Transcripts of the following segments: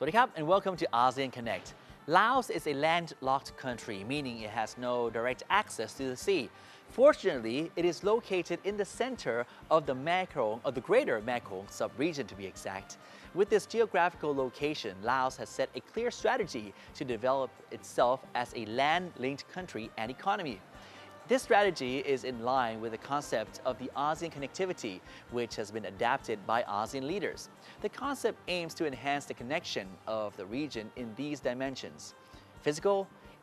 วัสดีครับ and welcome to ASEAN Connect. Laos is a landlocked country, meaning it has no direct access to the sea. Fortunately, it is located in the center of the Mekong, or the greater Mekong sub-region to be exact. With this geographical location, Laos has set a clear strategy to develop itself as a land-linked country and economy. This strategy is in line with the concept of the ASEAN connectivity, which has been adapted by ASEAN leaders. The concept aims to enhance the connection of the region in these dimensions: physical,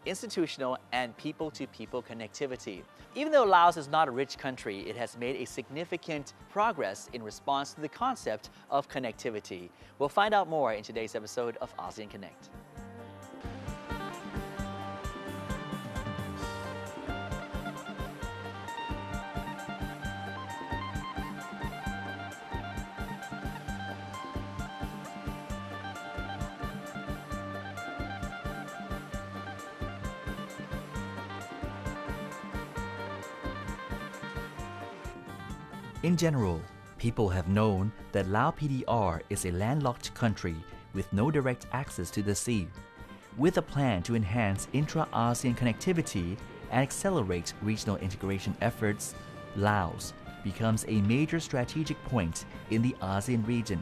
institutional, and people-to-people connectivity. Even though Laos is not a rich country, it has made a significant progress in response to the concept of connectivity. We'll find out more in today's episode of ASEAN Connect. In general, people have known that Lao PDR is a landlocked country with no direct access to the sea. With a plan to enhance intra-ASEAN connectivity and accelerate regional integration efforts, Laos becomes a major strategic point in the ASEAN region.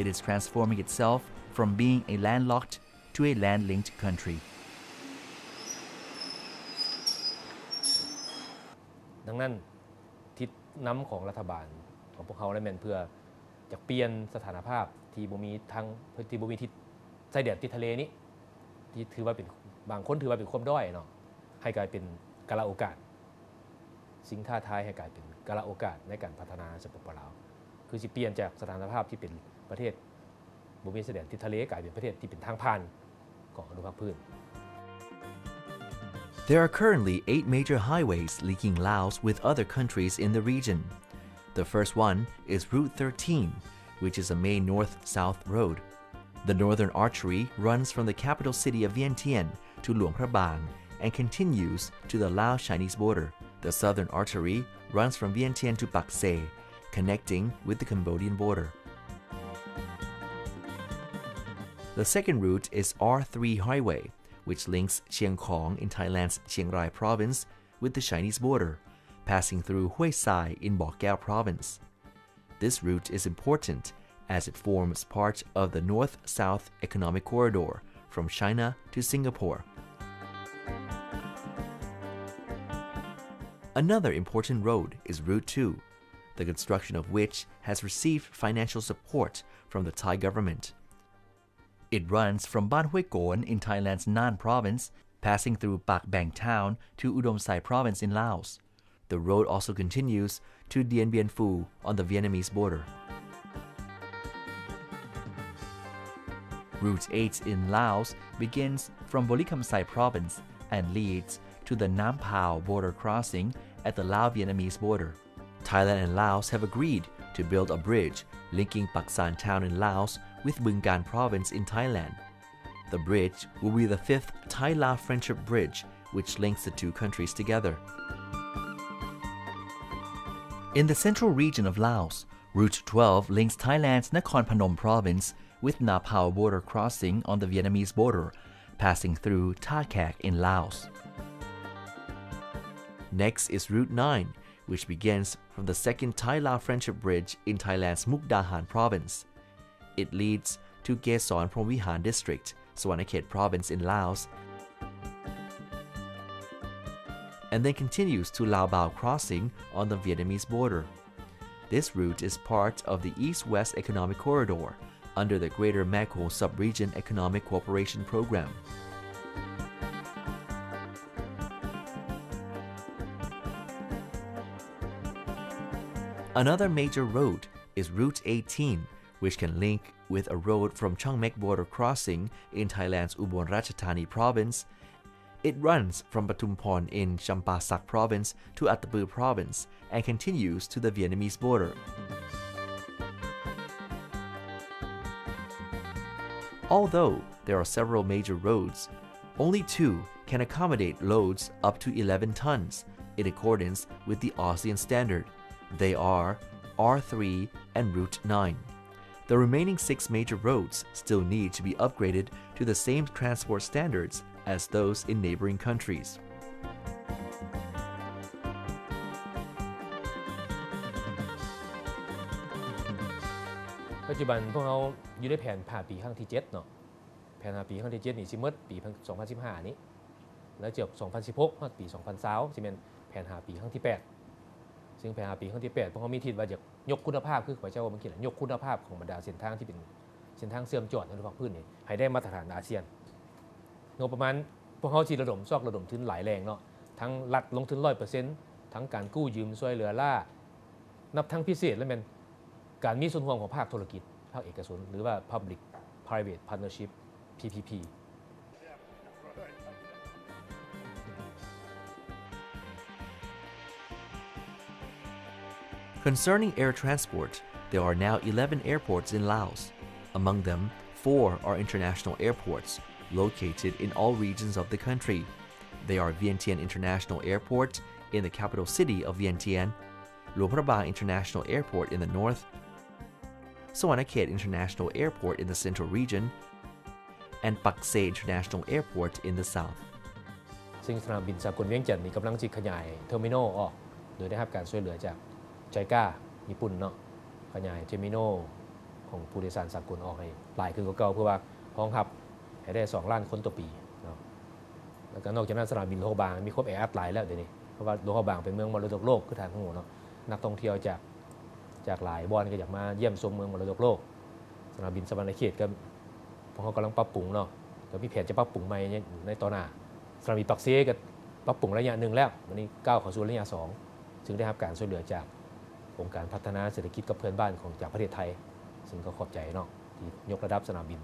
It is transforming itself from being a landlocked to a land-linked country. ดังนั้นทิศนำของรัฐบาลของพวกเขาได้แม่นเพื่อจะเปลี่ยนสถานภาพที่บ่มีทางที่บ่มีทิศชายแดนติดทะเลนี้ที่ถือว่าเป็นบางคนถือว่าเป็นความด้อยเนาะให้กลายเป็นกาลโอกาสสิ่งท้าทายให้กลายเป็นกาลโอกาสในการพัฒนาสปปลาวคือสิเปลี่ยนจากสถานภาพที่เป็นประเทศบ่มีชายแดนติดทะเลกลายเป็นประเทศที่เป็นทางผ่านของอนุภาคพื้น There are currently 8 major highways linking Laos with other countries in the region. The first one is Route 13, which is a main north-south road. The northern artery runs from the capital city of Vientiane to Luang Prabang and continues to the Lao-Chinese border. The southern artery runs from Vientiane to Pak Se, connecting with the Cambodian border. The second route is R3 highway, which links Chiang Khong in Thailand's Chiang Rai province with the Chinese border, passing through Hue Sai in Bo Kaeo province. This route is important as it forms part of the North-South Economic Corridor from China to Singapore. Another important road is Route 2, the construction of which has received financial support from the Thai government. It runs from Ban Hue Kon in Thailand's Nan province, passing through Pak Bang town to Udom Sai province in Laos. The road also continues to Dien Bien Phu on the Vietnamese border. Route 8 in Laos begins from Bolikham-Sai province and leads to the Nam Pao border crossing at the Lao-Vietnamese border. Thailand and Laos have agreed to build a bridge linking Pak San town in Laos with Bun Gan province in Thailand. The bridge will be the 5th Thai-Lao friendship bridge, which links the two countries together. In the central region of Laos, Route 12 links Thailand's Nakhon Phanom province with Na Pao border crossing on the Vietnamese border, passing through Tha Kak in Laos. Next is Route 9, which begins from the 2nd Thai-Lao friendship bridge in Thailand's Mukdahan province. It leads to Kaesawon Promvihan district, Sawanakhet province in Laos, and then continues to Lao Bao crossing on the Vietnamese border. This route is part of the East-West Economic Corridor under the Greater Mekong Sub-Region Economic Cooperation Program. Another major road is Route 18, which can link with a road from Chang Mek border crossing in Thailand's Ubon Ratchathani province. It runs from Patumpon in Champasak province to Attapeu province and continues to the Vietnamese border. Although there are several major roads, only 2 can accommodate loads up to 11 tons in accordance with the ASEAN standard. They are R3 and Route 9. The remaining 6 major roads still need to be upgraded to the same transport standards as those in neighboring countries. ปัจจุบันพวกเราอยู่ในแผน5ปีครั้งที่7เนาะแผน5ปีครั้งที่7นี่สิหมดปี2015นี้แล้วจบ2016ฮอดปี2020สิเป็นแผน5ปีครั้งที่8ซึ่งแผน5ปีครั้งที่8พวกเรามีทิศว่าจะยกคุณภาพคือข้อยเจ้าว่ามันคิดยกคุณภาพของบรรดาเส้นทางที่เป็นเส้นทางเชื่อมจอดในภาคพื้นนี่ให้ได้มาตรฐานอาเซียนงบประมาณพวกเขาสิระดมทุนหลายแรงเนาะทั้งรัฐลงทุน 100% ทั้งการกู้ยืมช่วยเหลือล่านับทั้งพิเศษและเป็นการมีส่วนร่วมของภาคธุรกิจภาคเอกชนหรือว่า Public Private Partnership PPP. Concerning air transport, there are now 11 airports in Laos. Among them, 4 are international airports, located in all regions of the country. They are Vientiane International Airport in the capital city of Vientiane, Luang Prabang International Airport in the north, Sawanakhet International Airport in the central region, and Pak Se International Airport in the south. ซึ่งสนามบินสากลเวียงจันทร์นี่กำลังจะขยายเทอร์มินอลออกโดยได้รับการช่วยเหลือจากไจก้าญี่ปุ่นเนาะขยายเทอร์มินอลของผู้โดยสารสากลออกให้หลายขึ้นกว่าเก่าเพื่อว่ารองรับให้ได้2 ล้านคนต่อปีเนาะแล้วก็นอกจากนั้นสนามบินหลวงพระบางมีครบแอร์หลายแล้วเดี๋ยวนี้เพราะว่าหลวงพระบางเป็นเมืองมรดกโลกคือทางหัวเนาะนักท่องเที่ยวจากหลายบอนก็อยากมาเยี่ยมชมเมืองมรดกโลกสนามบินสวรรณเขตก็พวกเขากำลังปรับปรุงเนาะก็มีแผนจะปรับปรุงใหม่ในตอนหน้าสนามบินปักเซ่ก็ปรับปรุงระยะหนึ่งแล้ววันนี้ก้าวเข้าสู่ระยะ2ซึ่งได้รับการช่วยเหลือจากองค์การพัฒนาเศรษฐกิจกับเพื่อนบ้านของจากประเทศไทยซึ่งก็ขอบใจเนาะที่ยกระดับสนามบิน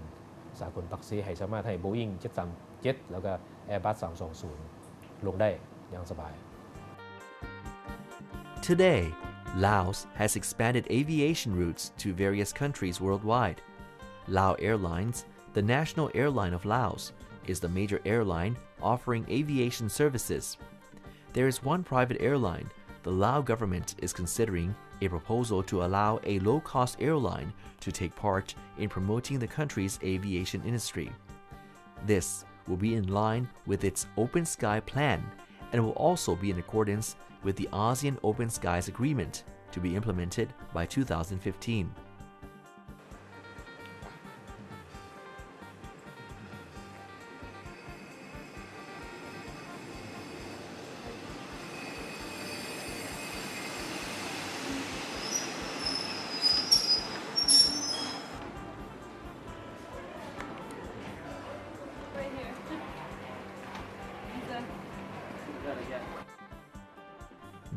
สากลปักเซ่ให้สามารถให้ Boeing 737แล้วก็ Airbus 320ลงได้อย่างสบาย Today, Laos has expanded aviation routes to various countries worldwide. Lao Airlines, the national airline of Laos, is the major airline offering aviation services. There is one private airline. The Lao government is considering a proposal to allow a low-cost airline to take part in promoting the country's aviation industry. This will be in line with its Open Sky plan and will also be in accordance with the ASEAN Open Skies Agreement to be implemented by 2015.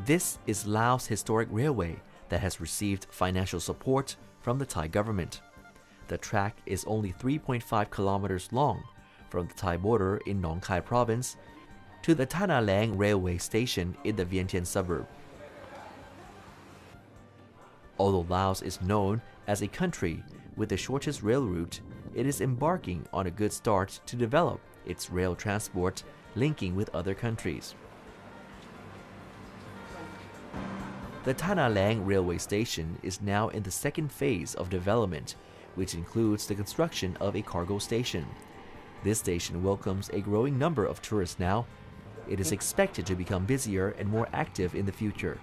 This is Laos Historic Railway that has received financial support from the Thai government. The track is only 3.5 kilometers long from the Thai border in Nong Khai province to the Tana Lang railway station in the Vientiane suburb. Although Laos is known as a country with the shortest rail route, it is embarking on a good start to develop its rail transport linking with other countries. The Tana Lang railway station is now in the second phase of development, which includes the construction of a cargo station. This station welcomes a growing number of tourists now. It is expected to become busier and more active in the future.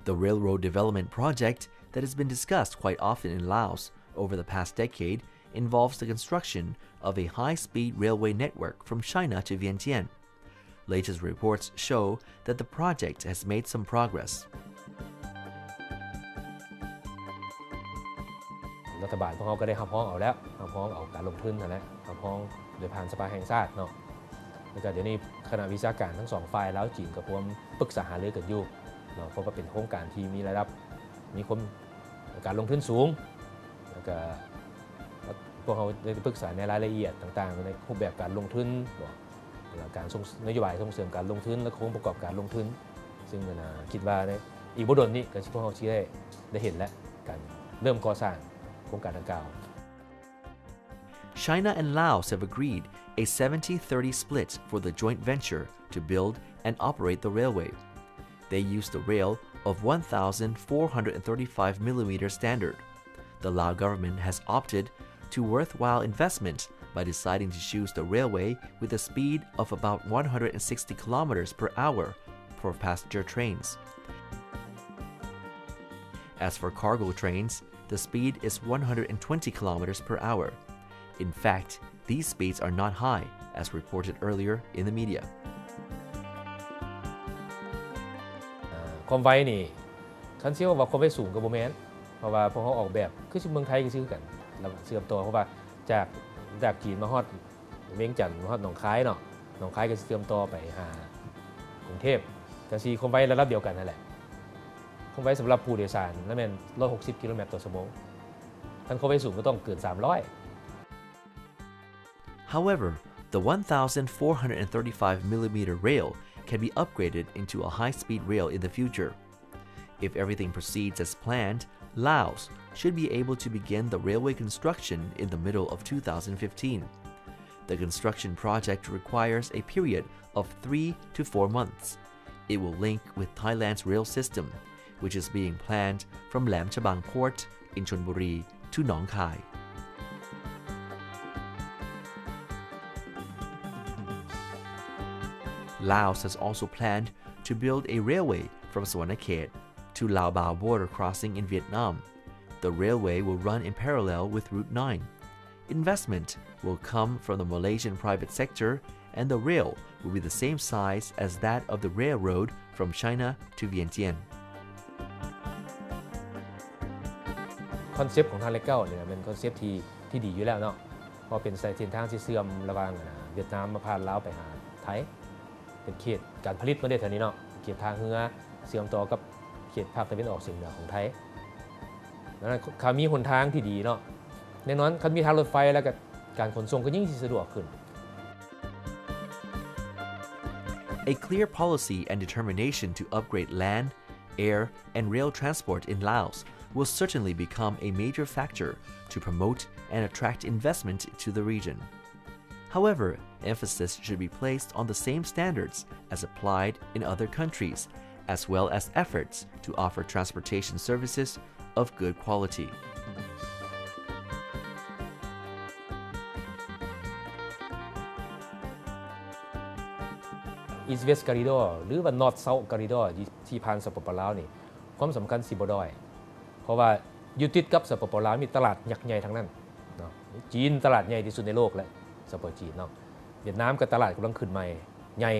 The railroad development project that has been discussed quite often in Laos over the past decade involves the construction of a high-speed railway network from China to Vientiane. Latest reports show that the project has made some progress. รัฐบาลพวกเขาก็ได้รับพ้องเอาแล้วรับพ้องเอาการลงทุนนั่นแหละรับพ้องโดยผ่านสภาแห่งชาติเนาะแล้วก็เดี๋ยวนี้คณะวิชาการทั้ง2ฝ่ายแล้วจีนกับพวกปรึกษาหารือกันอยู่เนาะเพราะว่าเป็นโครงการที่มีระดับมีความการลงทุนสูงแล้วก็พวกเขาได้ปรึกษาในรายละเอียดต่างๆในรูปแบบการลงทุนการนโยบายส่งเสริมการลงทุนและโครงประกอบการลงทุนซึ่งคิดว่าอีกบ่ดนนี้ก็พวกเขาได้เห็นแล้วการเริ่มก่อสร้างโครงการดังกล่าว China and Laos have agreed a 70-30 split for the joint venture to build and operate the railway. They use the rail of 1,435 mm standard. The Lao government has opted to worthwhile investment by deciding to choose the railway with a speed of about 160 km per hour for passenger trains. As for cargo trains, the speed is 120 km per hour. In fact, these speeds are not high, as reported earlier in the media. ความไวนี่คันเชื่อว่าความไวสูงกับโบแมนเพราะว่าพวกเขาออกแบบคือเมืองไทยก็ซื้อกันแล้วเสื่อมตัวเพราะว่าจากจีนมาฮอดเวียงจันทร์มาฮอดหนองคายเนาะหนองคายก็เสื่อมตัวไปหากรุงเทพแต่ซีความไวระดับเดียวกันนั่นแหละความไวสำหรับผู้โดยสารนั่นเป็น160 กิโลเมตรต่อชั่วโมงคันความไวสูงก็ต้องเกิน300 However, the 1,435 mm rail can be upgraded into a high-speed rail in the future. If everything proceeds as planned, Laos should be able to begin the railway construction in the middle of 2015. The construction project requires a period of 3 to 4 months. It will link with Thailand's rail system, which is being planned from Lam Chabang Port in Chonburi to Nong Khai. Laos has also planned to build a railway from Swanakhet to Lao Bao border crossing in Vietnam. The railway will run in parallel with Route 9. Investment will come from the Malaysian private sector, and the rail will be the same size as that of the railroad from China to Vientiane. คอนเซปต์ของทางเลขเก้าเนี่ยเป็นคอนเซปต์ที่ดีอยู่แล้วเนาะเพราะเป็นสายเส้นทางที่เชื่อมระหว่างเวียดนามมาผ่านลาวไปหาไทยเป็นเขตการผลิตมาได้แถวนี้เนาะเขตทางเรือเชื่อมต่อกับเขตภาคตะวันออกเฉียงเหนือของไทยดังนั้นเขามีหนทางที่ดีเนาะแน่นอนเขามีทางรถไฟแล้วก็การขนส่งก็ยิ่งสะดวกขึ้น A clear policy and determination to upgrade land, air, and rail transport in Laos will certainly become a major factor to promote and attract investment to the region. However, emphasis should be placed on the same standards as applied in other countries, as well as efforts to offer transportation services of good quality. East West Corridor หรือว่า North South Corridor ที่ผ่านสปปลาวนี่ความสำคัญสิบ่ด้อยเพราะว่าอยู่ติดกับสปปลาวมีตลาดยักษ์ใหญ่ทั้งนั้นเนาะจีนตลาดใหญ่ที่สุดในโลกและสปปจีนเนาะเวียดนามก็ตลาดกำลังขึ้นใหม่ใหญ่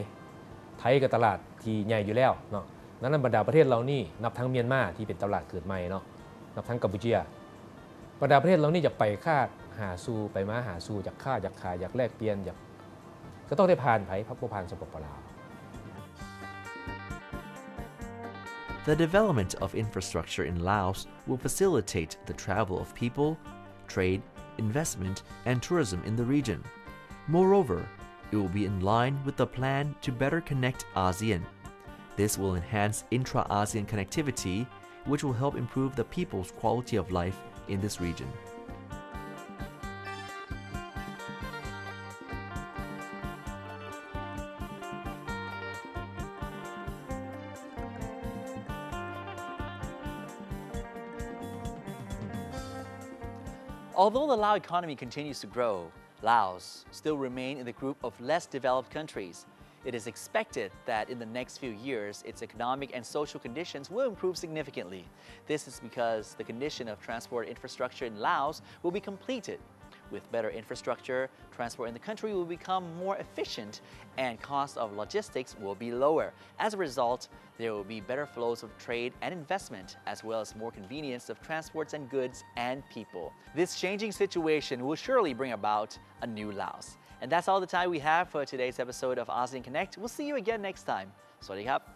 ไทยก็ตลาดที่ใหญ่อยู่แล้วเนาะนั้นบรรดาประเทศเรานี่นับทั้งเมียนมาที่เป็นตลาดเกิดใหม่เนาะนับทั้งกัมพูชาบรรดาประเทศเรานี่อยากไปค่าหาสู่ไปมาหาสู่อยากค่าอยากขายอยากแลกเปลี่ยนอยากก็ต้องได้ผ่านไผพักบ่ผ่านสปปลาว The development of infrastructure in Laos will facilitate the travel of people, trade, investment, and tourism in the region. Moreover, it will be in line with the plan to better connect ASEAN. This will enhance intra-ASEAN connectivity, which will help improve the people's quality of life in this region. Although the Lao economy continues to grow, Laos still remains in the group of less developed countries. It is expected that in the next few years, its economic and social conditions will improve significantly. This is because the condition of transport infrastructure in Laos will be completed. With better infrastructure, transport in the country will become more efficient and cost of logistics will be lower. As a result, there will be better flows of trade and investment, as well as more convenience of transports and goods and people. This changing situation will surely bring about a new Laos. And that's all the time we have for today's episode of ASEAN Connect. We'll see you again next time. สวัสดีครับ